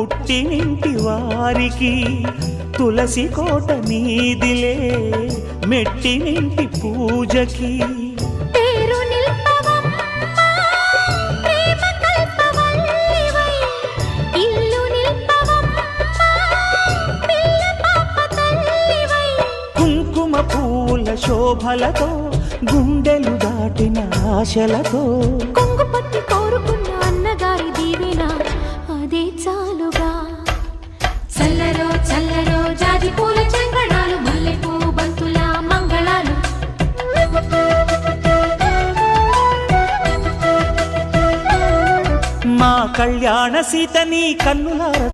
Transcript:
పుట్టినింటి వారికి తులసి కోట నీదిలే మెట్టినింటి పూజకి కుంకుమ పూల శోభలతో గుండెలు దాటిన ఆశలతో కొంగు పట్టి కోరుకున్న అన్నగారి దీవెన అదే చాలుగా చల్లరో చల్లరో జాజి పూల చంగడాలు మల్లెపూ బంతుల మంగళాలు మా కళ్యాణ సీతని కన్నులార